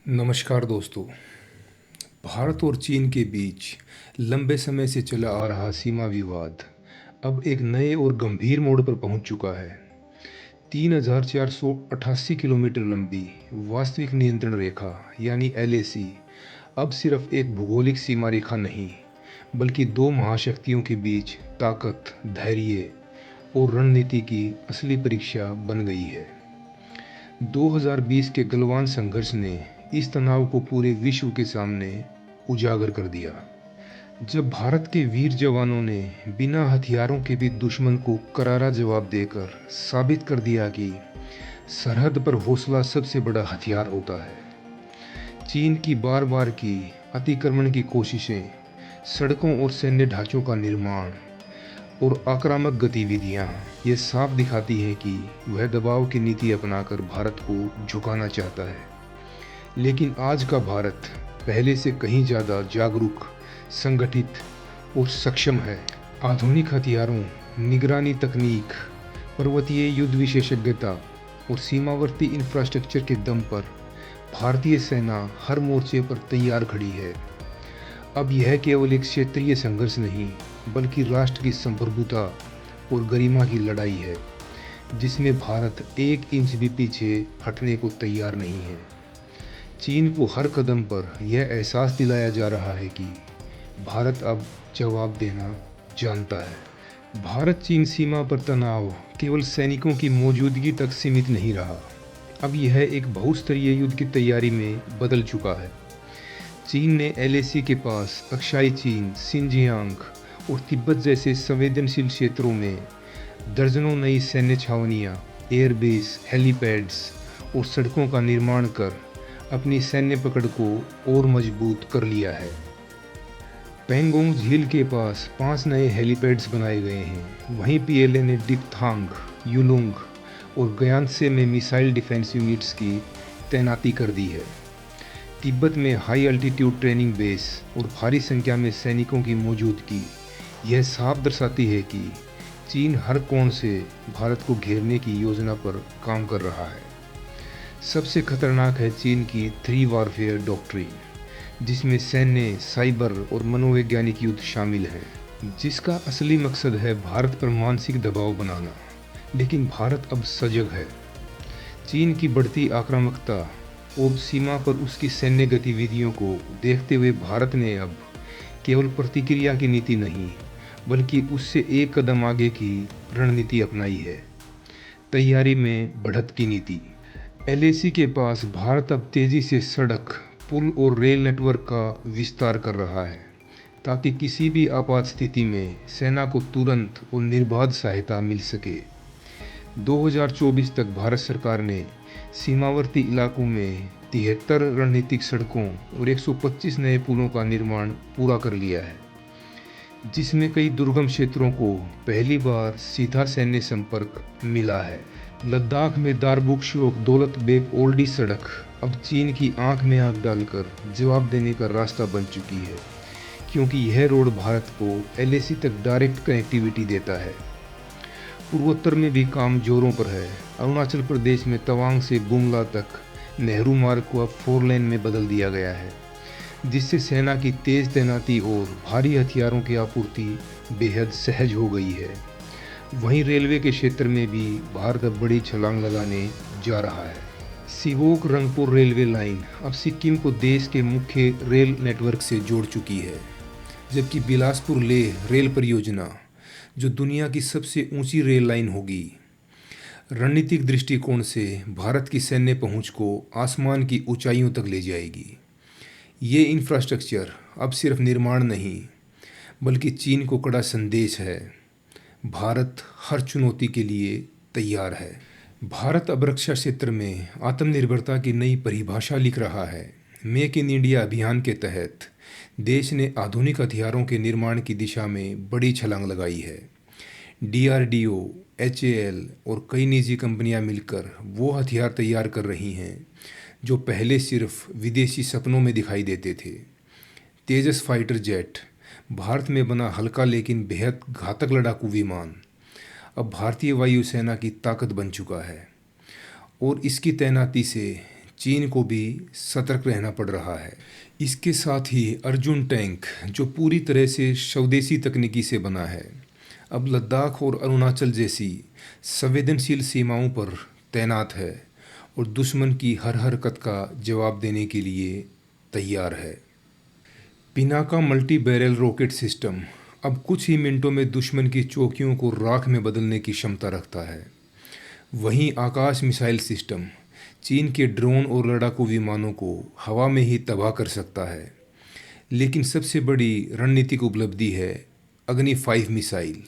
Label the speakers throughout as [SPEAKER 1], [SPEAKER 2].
[SPEAKER 1] नमस्कार दोस्तों। भारत और चीन के बीच लंबे समय से चला आ रहा सीमा विवाद अब एक नए और गंभीर मोड़ पर पहुंच चुका है। 3,488 किलोमीटर लंबी वास्तविक नियंत्रण रेखा यानी एलएसी अब सिर्फ एक भूगोलिक सीमा रेखा नहीं, बल्कि दो महाशक्तियों के बीच ताकत, धैर्य और रणनीति की असली परीक्षा बन गई है। 2020 के गलवान संघर्ष ने इस तनाव को पूरे विश्व के सामने उजागर कर दिया, जब भारत के वीर जवानों ने बिना हथियारों के भी दुश्मन को करारा जवाब देकर साबित कर दिया कि सरहद पर हौसला सबसे बड़ा हथियार होता है। चीन की बार बार की अतिक्रमण की कोशिशें, सड़कों और सैन्य ढांचों का निर्माण और आक्रामक गतिविधियां ये साफ दिखाती हैं कि वह दबाव की नीति अपनाकर भारत को झुकाना चाहता है। लेकिन आज का भारत पहले से कहीं ज़्यादा जागरूक, संगठित और सक्षम है। आधुनिक हथियारों, निगरानी तकनीक, पर्वतीय युद्ध विशेषज्ञता और सीमावर्ती इंफ्रास्ट्रक्चर के दम पर भारतीय सेना हर मोर्चे पर तैयार खड़ी है। अब यह केवल एक क्षेत्रीय संघर्ष नहीं, बल्कि राष्ट्र की संप्रभुता और गरिमा की लड़ाई है, जिसमें भारत एक इंच भी पीछे हटने को तैयार नहीं है। चीन को हर कदम पर यह एहसास दिलाया जा रहा है कि भारत अब जवाब देना जानता है। भारत चीन सीमा पर तनाव केवल सैनिकों की मौजूदगी तक सीमित नहीं रहा, अब यह एक बहुस्तरीय युद्ध की तैयारी में बदल चुका है। चीन ने एलएसी के पास अक्साई चीन, सिनजियांग और तिब्बत जैसे संवेदनशील क्षेत्रों में दर्जनों नई सैन्य छावनियाँ, एयरबेस, हेलीपैड्स और सड़कों का निर्माण कर अपनी सैन्य पकड़ को और मजबूत कर लिया है। पेंगोंग झील के पास 5 नए हेलीपैड्स बनाए गए हैं। वहीं पीएलए ने डिपथांग, युलुंग और गयांसे में मिसाइल डिफेंस यूनिट्स की तैनाती कर दी है। तिब्बत में हाई अल्टीट्यूड ट्रेनिंग बेस और भारी संख्या में सैनिकों की मौजूदगी यह साफ दर्शाती है कि चीन हर कोण से भारत को घेरने की योजना पर काम कर रहा है। सबसे खतरनाक है चीन की 3 वॉरफेयर डॉक्ट्रिन, जिसमें सैन्य, साइबर और मनोवैज्ञानिक युद्ध शामिल हैं, जिसका असली मकसद है भारत पर मानसिक दबाव बनाना। लेकिन भारत अब सजग है। चीन की बढ़ती आक्रामकता और सीमा पर उसकी सैन्य गतिविधियों को देखते हुए भारत ने अब केवल प्रतिक्रिया की नीति नहीं, बल्कि उससे एक कदम आगे की रणनीति अपनाई है। तैयारी में बढ़त की नीति। एलएसी के पास भारत अब तेजी से सड़क, पुल और रेल नेटवर्क का विस्तार कर रहा है, ताकि किसी भी आपात स्थिति में सेना को तुरंत और निर्बाध सहायता मिल सके। 2024 तक भारत सरकार ने सीमावर्ती इलाकों में 73 रणनीतिक सड़कों और 125 नए पुलों का निर्माण पूरा कर लिया है, जिसमें कई दुर्गम क्षेत्रों को पहली बार सीधा सैन्य संपर्क मिला है। लद्दाख में दारबुक्शोक दौलत बेग ओल्डी सड़क अब चीन की आंख में आंख डालकर जवाब देने का रास्ता बन चुकी है, क्योंकि यह रोड भारत को एलएसी तक डायरेक्ट कनेक्टिविटी देता है। पूर्वोत्तर में भी काम जोरों पर है। अरुणाचल प्रदेश में तवांग से गुमला तक नेहरू मार्ग को अब 4 लेन में बदल दिया गया है, जिससे सेना की तेज तैनाती और भारी हथियारों की आपूर्ति बेहद सहज हो गई है। वहीं रेलवे के क्षेत्र में भी भारत अब बड़ी छलांग लगाने जा रहा है। सिवोक रंगपुर रेलवे लाइन अब सिक्किम को देश के मुख्य रेल नेटवर्क से जोड़ चुकी है, जबकि बिलासपुर लेह रेल परियोजना, जो दुनिया की सबसे ऊंची रेल लाइन होगी, रणनीतिक दृष्टिकोण से भारत की सैन्य पहुंच को आसमान की ऊंचाइयों तक ले जाएगी। ये इंफ्रास्ट्रक्चर अब सिर्फ निर्माण नहीं, बल्कि चीन को कड़ा संदेश है, भारत हर चुनौती के लिए तैयार है। भारत अब रक्षा क्षेत्र में आत्मनिर्भरता की नई परिभाषा लिख रहा है। मेक इन इंडिया अभियान के तहत देश ने आधुनिक हथियारों के निर्माण की दिशा में बड़ी छलांग लगाई है। डीआरडीओ, एचएएल और कई निजी कंपनियां मिलकर वो हथियार तैयार कर रही हैं जो पहले सिर्फ विदेशी सपनों में दिखाई देते थे। तेजस फाइटर जेट, भारत में बना हल्का लेकिन बेहद घातक लड़ाकू विमान, अब भारतीय वायुसेना की ताकत बन चुका है और इसकी तैनाती से चीन को भी सतर्क रहना पड़ रहा है। इसके साथ ही अर्जुन टैंक, जो पूरी तरह से स्वदेशी तकनीकी से बना है, अब लद्दाख और अरुणाचल जैसी संवेदनशील सीमाओं पर तैनात है और दुश्मन की हर हरकत का जवाब देने के लिए तैयार है। Pinaka multi barrel rocket system अब कुछ ही मिनटों में दुश्मन की चौकियों को राख में बदलने की क्षमता रखता है। वहीं आकाश मिसाइल सिस्टम चीन के ड्रोन और लड़ाकू विमानों को हवा में ही तबाह कर सकता है। लेकिन सबसे बड़ी रणनीतिक उपलब्धि है अग्नि 5 मिसाइल।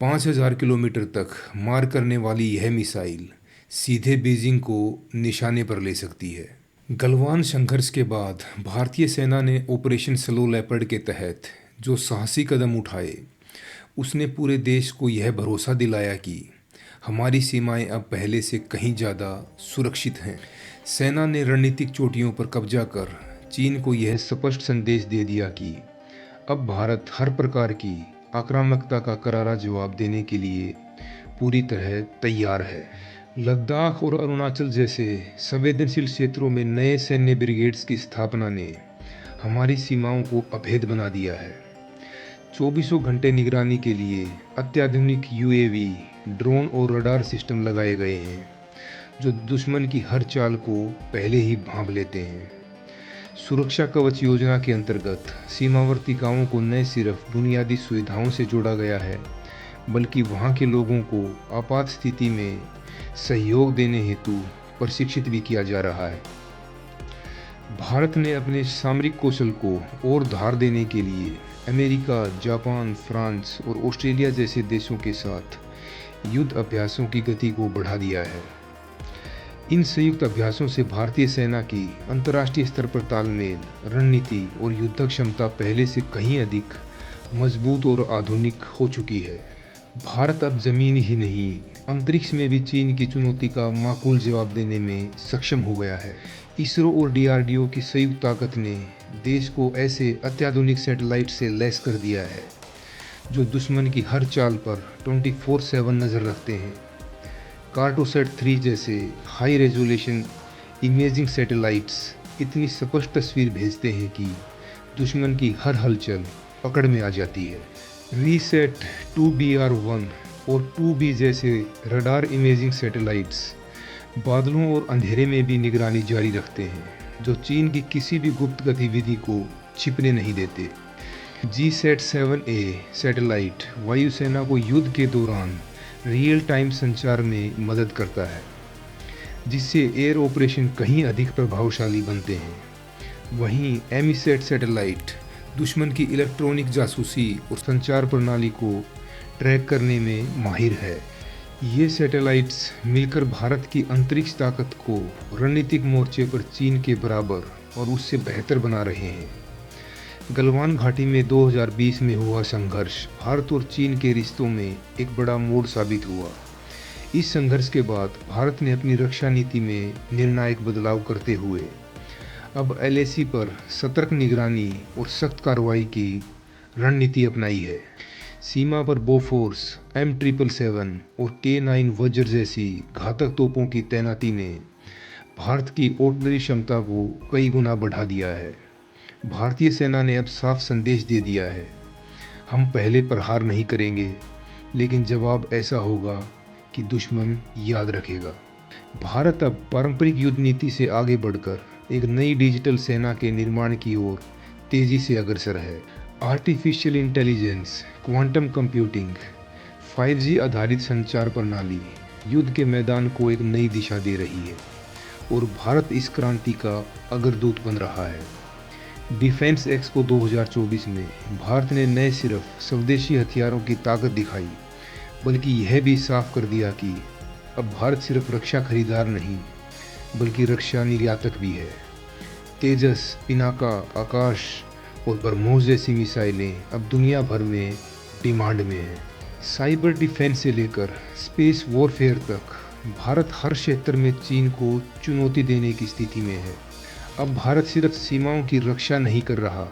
[SPEAKER 1] 5000 किलोमीटर तक मार करने वाली यह मिसाइल सीधे बीजिंग को निशाने पर ले सकती है। गलवान संघर्ष के बाद भारतीय सेना ने ऑपरेशन स्लो लेपर्ड के तहत जो साहसी कदम उठाए, उसने पूरे देश को यह भरोसा दिलाया कि हमारी सीमाएं अब पहले से कहीं ज़्यादा सुरक्षित हैं। सेना ने रणनीतिक चोटियों पर कब्जा कर चीन को यह स्पष्ट संदेश दे दिया कि अब भारत हर प्रकार की आक्रामकता का करारा जवाब देने के लिए पूरी तरह तैयार है। लद्दाख और अरुणाचल जैसे संवेदनशील क्षेत्रों में नए सैन्य ब्रिगेड्स की स्थापना ने हमारी सीमाओं को अभेद बना दिया है। 24 घंटे निगरानी के लिए अत्याधुनिक यूएवी, ड्रोन और रडार सिस्टम लगाए गए हैं, जो दुश्मन की हर चाल को पहले ही भांप लेते हैं। सुरक्षा कवच योजना के अंतर्गत सीमावर्ती गांवों को न सिर्फ बुनियादी सुविधाओं से जोड़ा गया है, बल्कि वहां के लोगों को आपात स्थिति में सहयोग देने हेतु प्रशिक्षित भी किया जा रहा है। भारत ने अपने सामरिक कौशल को और धार देने के लिए अमेरिका, जापान, फ्रांस और ऑस्ट्रेलिया जैसे देशों के साथ युद्ध अभ्यासों की गति को बढ़ा दिया है। इन संयुक्त अभ्यासों से भारतीय सेना की अंतर्राष्ट्रीय स्तर पर तालमेल, रणनीति और युद्ध क्षमता पहले से कहीं अधिक मजबूत और आधुनिक हो चुकी है। भारत अब जमीन ही नहीं, अंतरिक्ष में भी चीन की चुनौती का माकूल जवाब देने में सक्षम हो गया है। इसरो और डीआरडीओ की संयुक्त ताकत ने देश को ऐसे अत्याधुनिक सैटेलाइट से लैस कर दिया है, जो दुश्मन की हर चाल पर 24/7 नज़र रखते हैं। कार्टोसैट 3 जैसे हाई रेजोल्यूशन इमेजिंग सैटेलाइट्स इतनी स्पष्ट तस्वीर भेजते हैं कि दुश्मन की हर हलचल पकड़ में आ जाती है। रीसेट 2BR1 और 2B जैसे रडार इमेजिंग सैटेलाइट्स बादलों और अंधेरे में भी निगरानी जारी रखते हैं, जो चीन की किसी भी गुप्त गतिविधि को छिपने नहीं देते। GSAT-7A सैटेलाइट वायुसेना को युद्ध के दौरान रियल टाइम संचार में मदद करता है, जिससे एयर ऑपरेशन कहीं अधिक प्रभावशाली बनते हैं। वहीं एमीसैट सैटेलाइट दुश्मन की इलेक्ट्रॉनिक जासूसी और संचार प्रणाली को ट्रैक करने में माहिर है। ये सैटेलाइट्स मिलकर भारत की अंतरिक्ष ताकत को रणनीतिक मोर्चे पर चीन के बराबर और उससे बेहतर बना रहे हैं। गलवान घाटी में 2020 में हुआ संघर्ष भारत और चीन के रिश्तों में एक बड़ा मोड़ साबित हुआ। इस संघर्ष के बाद भारत ने अपनी रक्षा नीति में निर्णायक बदलाव करते हुए अब LAC पर सतर्क निगरानी और सख्त कार्रवाई की रणनीति अपनाई है। सीमा पर बोफोर्स, M777 और K9 वज्र जैसी घातक तोपों की तैनाती ने भारत की ऑर्डिनरी क्षमता को कई गुना बढ़ा दिया है। भारतीय सेना ने अब साफ संदेश दे दिया है, हम पहले प्रहार नहीं करेंगे, लेकिन जवाब ऐसा होगा कि दुश्मन याद रखेगा। भारत अब पारंपरिक युद्ध नीति से आगे बढ़कर एक नई डिजिटल सेना के निर्माण की ओर तेजी से अग्रसर है। Artificial intelligence, quantum computing, 5G आधारित संचार प्रणाली युद्ध के मैदान को एक नई दिशा दे रही है और भारत इस क्रांति का अग्रदूत बन रहा है। डिफेंस एक्सपो 2024 में भारत ने न सिर्फ स्वदेशी हथियारों की ताकत दिखाई, बल्कि यह भी साफ कर दिया कि अब भारत सिर्फ रक्षा खरीदार नहीं, बल्कि रक्षा निर्यातक भी है। तेजस, पिनाका, आकाश और ब्रह्मोस जैसी मिसाइलें अब दुनिया भर में डिमांड में हैं। साइबर डिफेंस से लेकर स्पेस वॉरफेयर तक भारत हर क्षेत्र में चीन को चुनौती देने की स्थिति में है। अब भारत सिर्फ सीमाओं की रक्षा नहीं कर रहा,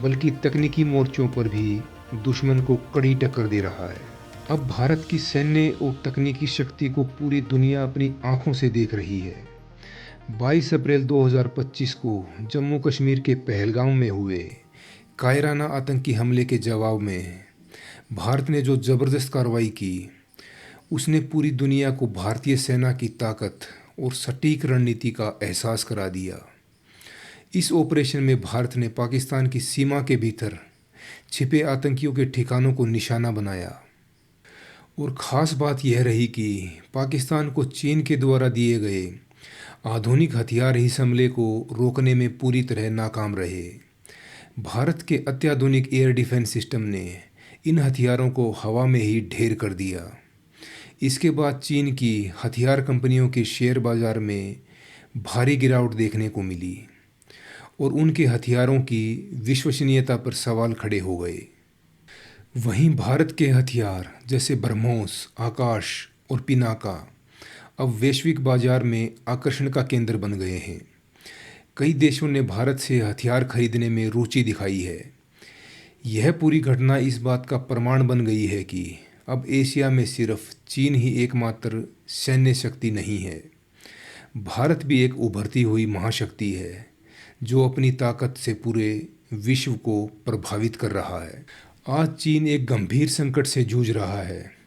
[SPEAKER 1] बल्कि तकनीकी मोर्चों पर भी दुश्मन को कड़ी टक्कर दे रहा है। अब भारत की सैन्य और तकनीकी शक्ति को पूरी दुनिया अपनी आंखों से देख रही है। 22 अप्रैल 2025 को जम्मू कश्मीर के पहलगाम में हुए कायराना आतंकी हमले के जवाब में भारत ने जो ज़बरदस्त कार्रवाई की, उसने पूरी दुनिया को भारतीय सेना की ताकत और सटीक रणनीति का एहसास करा दिया। इस ऑपरेशन में भारत ने पाकिस्तान की सीमा के भीतर छिपे आतंकियों के ठिकानों को निशाना बनाया और ख़ास बात यह रही कि पाकिस्तान को चीन के द्वारा दिए गए आधुनिक हथियार इस हमले को रोकने में पूरी तरह नाकाम रहे। भारत के अत्याधुनिक एयर डिफेंस सिस्टम ने इन हथियारों को हवा में ही ढेर कर दिया। इसके बाद चीन की हथियार कंपनियों के शेयर बाजार में भारी गिरावट देखने को मिली और उनके हथियारों की विश्वसनीयता पर सवाल खड़े हो गए। वहीं भारत के हथियार जैसे ब्रह्मोस, आकाश और पिनाका अब वैश्विक बाजार में आकर्षण का केंद्र बन गए हैं। कई देशों ने भारत से हथियार खरीदने में रुचि दिखाई है। यह पूरी घटना इस बात का प्रमाण बन गई है कि अब एशिया में सिर्फ चीन ही एकमात्र सैन्य शक्ति नहीं है। भारत भी एक उभरती हुई महाशक्ति है जो अपनी ताकत से पूरे विश्व को प्रभावित कर रहा है। आज चीन एक गंभीर संकट से जूझ रहा है।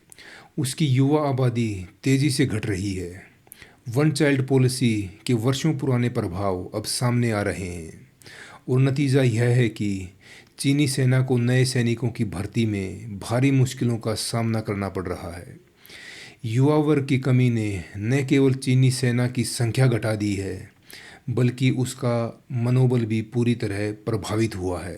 [SPEAKER 1] उसकी युवा आबादी तेज़ी से घट रही है। वन चाइल्ड पॉलिसी के वर्षों पुराने प्रभाव अब सामने आ रहे हैं और नतीजा यह है कि चीनी सेना को नए सैनिकों की भर्ती में भारी मुश्किलों का सामना करना पड़ रहा है। युवा वर्ग की कमी ने न केवल चीनी सेना की संख्या घटा दी है, बल्कि उसका मनोबल भी पूरी तरह प्रभावित हुआ है।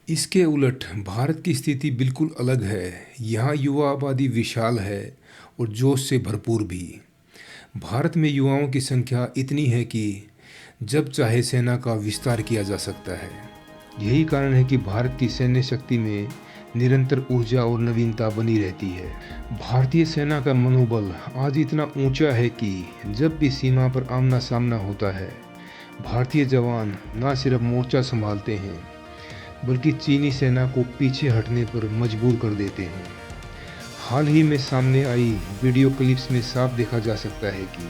[SPEAKER 1] इसके उलट भारत की स्थिति बिल्कुल अलग है। यहाँ युवा आबादी विशाल है और जोश से भरपूर भी। भारत में युवाओं की संख्या इतनी है कि जब चाहे सेना का विस्तार किया जा सकता है। यही कारण है कि भारत की सैन्य शक्ति में निरंतर ऊर्जा और नवीनता बनी रहती है। भारतीय सेना का मनोबल आज इतना ऊंचा है कि जब भी सीमा पर आमना सामना होता है, भारतीय जवान न सिर्फ मोर्चा संभालते हैं, बल्कि चीनी सेना को पीछे हटने पर मजबूर कर देते हैं। हाल ही में सामने आई वीडियो क्लिप्स में साफ देखा जा सकता है कि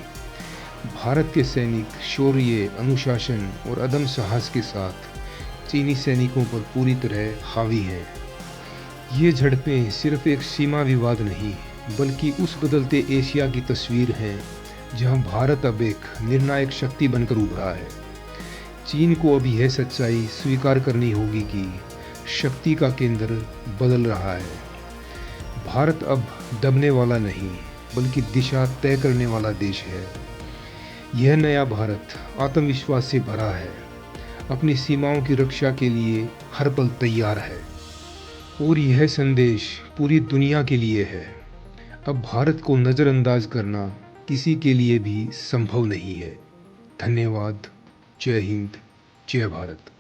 [SPEAKER 1] भारत के सैनिक शौर्य, अनुशासन और अदम्य साहस के साथ चीनी सैनिकों पर पूरी तरह हावी हैं। ये झड़पें सिर्फ एक सीमा विवाद नहीं, बल्कि उस बदलते एशिया की तस्वीर है जहां भारत अब एक निर्णायक शक्ति बनकर उभरा है। चीन को अब यह सच्चाई स्वीकार करनी होगी कि शक्ति का केंद्र बदल रहा है। भारत अब दबने वाला नहीं, बल्कि दिशा तय करने वाला देश है। यह नया भारत आत्मविश्वास से भरा है, अपनी सीमाओं की रक्षा के लिए हर पल तैयार है और यह संदेश पूरी दुनिया के लिए है। अब भारत को नज़रअंदाज करना किसी के लिए भी संभव नहीं है। धन्यवाद। जय हिंद, जय भारत।